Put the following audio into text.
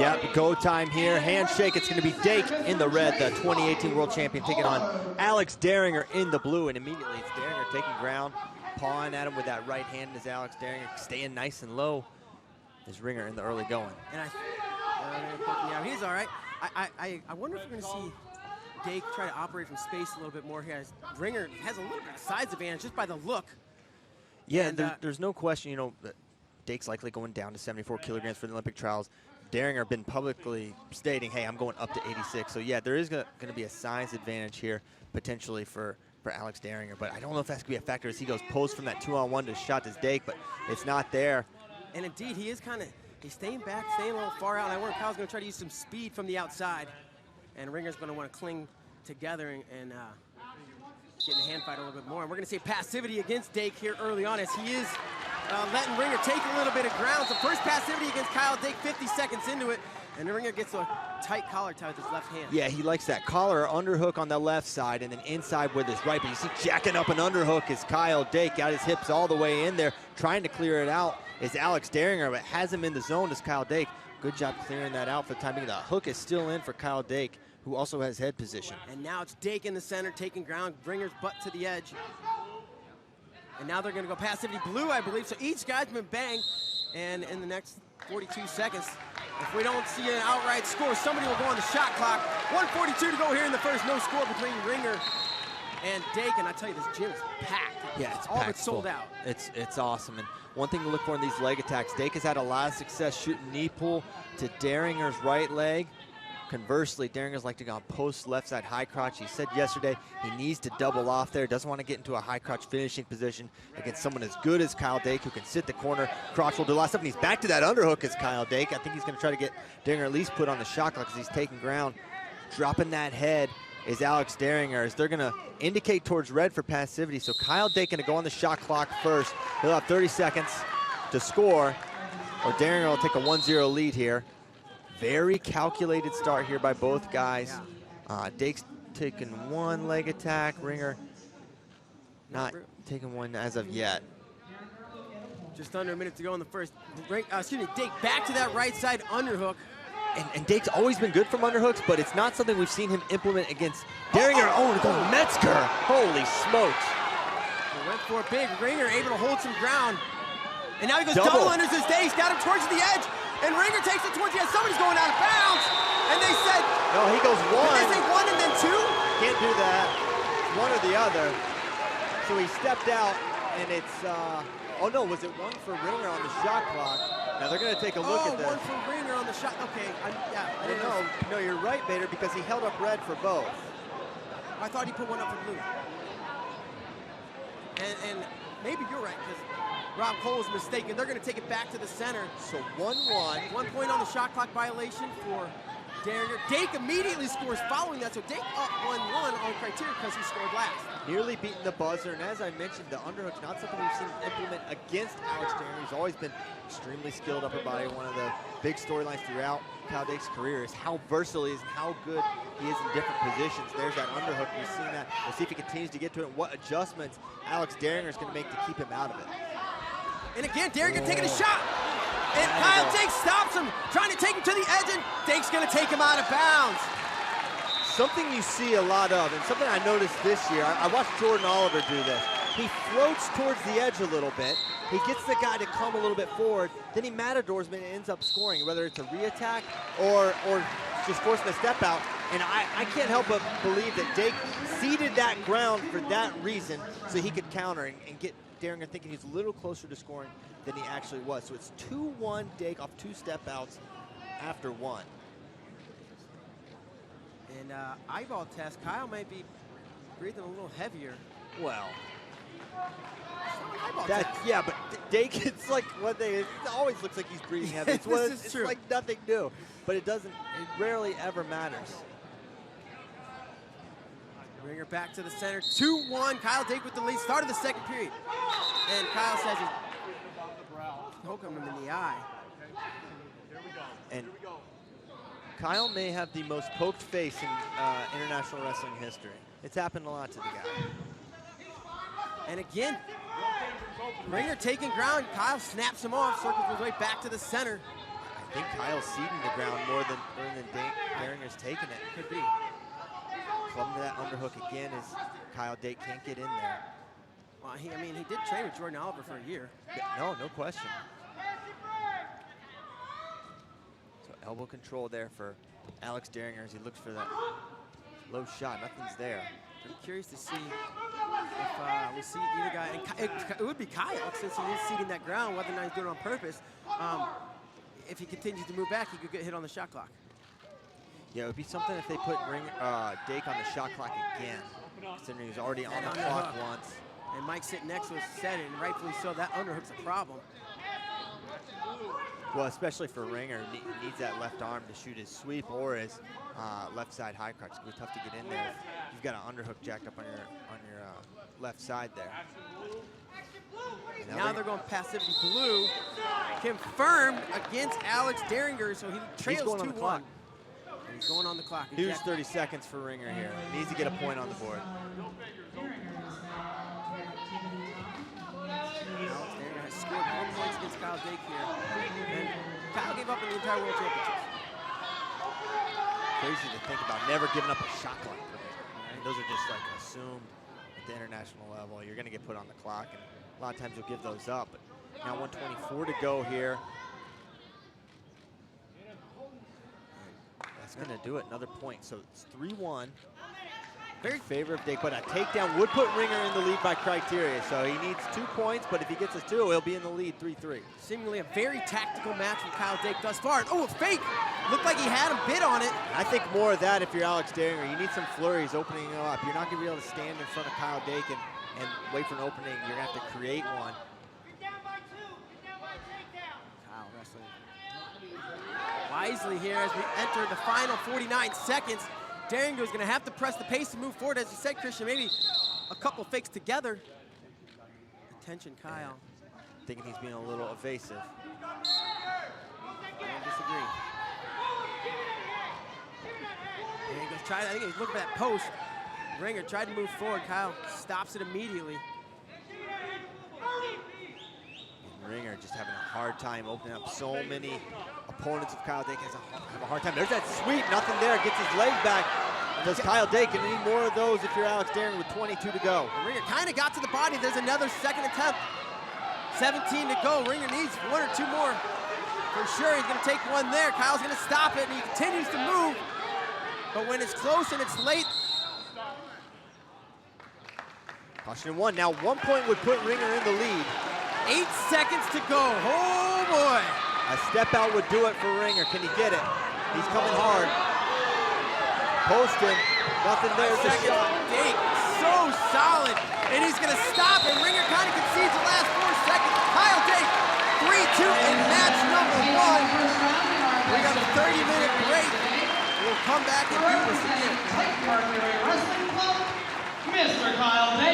Yep, go time here. Handshake. It's going to be Dake in the red, the 2018 world champion, taking on Alex Dieringer in the blue. And immediately it's Dieringer taking ground, pawing at him with that right hand as Alex Dieringer staying nice and low. His ringer in the early going. And yeah, he's all right. I wonder if we're going to see Dake try to operate from space a little bit more here. Ringer has a little bit of size advantage just by the look. Yeah, and there's no question, you know, Dake's likely going down to 74 kilograms for the Olympic trials. Dieringer been publicly stating, hey, I'm going up to 86. So, yeah, there is going to be a size advantage here potentially for Alex Dieringer. But I don't know if that's going to be a factor as he goes post from that 2-on-1 to shot to Dake, but it's not there. And indeed, he is he's staying back, staying a little far out. And I wonder if Kyle's going to try to use some speed from the outside. And Ringer's going to want to cling together and get in the hand fight a little bit more. And we're going to see passivity against Dake here early on as he is letting Ringer take a little bit of ground. So first passivity against Kyle Dake, 50 seconds into it. And Ringer gets a tight collar tie with his left hand. Yeah, he likes that collar or underhook on the left side and then inside with his right. But you see jacking up an underhook is Kyle Dake. Got his hips all the way in there, trying to clear it out is Alex Dieringer, but has him in the zone as Kyle Dake. Good job clearing that out for the time being. The hook is still in for Kyle Dake, who also has head position. And now it's Dake in the center, taking ground, Ringer's butt to the edge. And now they're gonna go passivity blue, I believe. So each guy's been banged, and in the next 42 seconds, if we don't see an outright score, somebody will go on the shot clock. 1:42 to go here in the first, no score between Ringer and Dake, and I tell you, this gym is packed. Yeah, it's all packed but sold full. out. It's awesome. And one thing to look for in these leg attacks, Dake has had a lot of success shooting knee pull to Dieringer's right leg. Conversely, Dieringer's like to go on post left side high crotch. He said yesterday he needs to double off there. Doesn't want to get into a high crotch finishing position against someone as good as Kyle Dake, who can sit the corner. Crotch will do a lot of stuff, and he's back to that underhook as Kyle Dake. I think he's going to try to get Dieringer at least put on the shot clock because he's taking ground. Dropping that head is Alex Dieringer as they're going to indicate towards red for passivity. So Kyle Dake going to go on the shot clock first. He'll have 30 seconds to score, or Dieringer will take a 1-0 lead here. Very calculated start here by both guys. Dake's taking one leg attack. Ringer not taking one as of yet. Just under a minute to go in the first. Dake back to that right side underhook. And Dake's always been good from underhooks, but it's not something we've seen him implement against Dieringer. Oh, to Metzger. Holy smokes. He went for a big. Ringer able to hold some ground. And now he goes double unders as Dake's got him towards the edge. And Ringer takes it towards the edge. Somebody's going out of bounds. And they said, no, he goes one. Did they say one and then two? Can't do that. One or the other. So he stepped out, and it's, oh no, was it one for Ringer on the shot clock? Now they're going to take a look at this. One for Ringer on the shot. Okay, I didn't know. No, you're right, Bader, because he held up red for both. I thought he put one up for blue. And maybe you're right, because Rob Cole is mistaken. They're going to take it back to the center. So 1-1. 1 point on the shot clock violation for Dieringer. Dake immediately scores following that. So Dake up 1-1 on criteria because he scored last. Nearly beating the buzzer. And as I mentioned, the underhook's not something we've seen implement against Alex Dieringer. He's always been extremely skilled upper body. One of the big storylines throughout Kyle Dake's career is how versatile he is and how good he is in different positions. There's that underhook. We've seen that. We'll see if he continues to get to it and what adjustments Alex Dieringer is going to make to keep him out of it. And again, Dieringer taking a shot. And Kyle Dake stops him, trying to take him to the edge, and Dake's going to take him out of bounds. Something you see a lot of, and something I noticed this year, I watched Jordan Oliver do this. He floats towards the edge a little bit. He gets the guy to come a little bit forward. Then he matadors him and ends up scoring, whether it's a re-attack or just forcing a step out. And I can't help but believe that Dake ceded that ground for that reason so he could counter and get Dieringer thinking he's a little closer to scoring than he actually was. So it's 2-1 Dake off 2 step outs after 1. And eyeball test, Kyle might be breathing a little heavier. Well, test. Yeah, but Dake, it's like one thing, it always looks like he's breathing heavy. It's like nothing new, but it rarely ever matters. Ringer back to the center, 2-1. Kyle Dake with the lead, start of the second period. And Kyle says he's poking him in the eye. And Kyle may have the most poked face in international wrestling history. It's happened a lot to the guy. And again, Ringer taking ground. Kyle snaps him off, circles his way back to the center. think Kyle's seeding the ground more than Dieringer's taking it. Could be. Clubbing to that underhook again as Kyle Dake can't get in there. Well, he did train with Jordan Oliver for a year. No question. So elbow control there for Alex Dieringer as he looks for that low shot. Nothing's there. I'm curious to see if we see either guy. And it would be Kyle, since he is seeding that ground, whether or not he's doing it on purpose. If he continues to move back, he could get hit on the shot clock. Yeah, it would be something if they put Dake on the shot clock again, considering he was already on the clock once. And Mike sitting next to us said it, and rightfully so, that underhook's a problem. Well, especially for Ringer, he needs that left arm to shoot his sweep or his left side high crotch. It's going to be tough to get in there if you've got an underhook jacked up on your left side there. Now they're going passivity blue, confirmed against Alex Dieringer, so he trails 2-1. He's going on the clock. Huge 30 seconds for Ringer here. Needs to get a point on the board. Alex Dieringer has scored 1 point against Kyle Dake here. And Kyle gave up in the entire World Championships. Crazy to think about, never giving up a shot clock. And those are just like assumed at the international level. You're going to get put on the clock, and a lot of times you'll give those up. But now 1:24 to go here. That's going to do it, another point. So it's 3-1 in favor of Dake, but a takedown would put Ringer in the lead by criteria. So he needs 2 points, but if he gets us 2, he'll be in the lead 3-3. Seemingly a very tactical match from Kyle Dake thus far. And, oh, a fake! Looked like he had him bid on it. I think more of that if you're Alex Dieringer. You need some flurries opening up. You're not going to be able to stand in front of Kyle Dake and wait for an opening. You're going to have to create one. Kyle wrestling wisely here as we enter the final 49 seconds. Dieringer's going to have to press the pace and move forward. As you said, Christian, maybe a couple fakes together. Attention, Kyle. Thinking he's being a little evasive. I don't disagree. Dieringer's trying, I think he's looking for that post. Ringer tried to move forward. Kyle stops it immediately. Ringer just having a hard time opening up. So many opponents of Kyle Dake have a hard time. There's that sweep, nothing there. Gets his leg back. Does Kyle Dake, and need more of those if you're Alex Dieringer with 22 to go. Ringer kind of got to the body. There's another second attempt. 17 to go. Ringer needs 1 or 2 more. For sure, he's going to take one there. Kyle's going to stop it, and he continues to move. But when it's close and it's late. Caution 1. Now 1 point would put Ringer in the lead. 8 seconds to go. Oh, boy. A step out would do it for Ringer. Can he get it? He's coming hard. Posting. Nothing there. Dake, so solid. And he's going to stop, and Ringer kind of concedes the last 4 seconds. Kyle Dake, 3-2 in match number 1. We got a 30-minute break. We'll come back and do this again. Mercury Wrestling Club, Mr. Kyle Dake.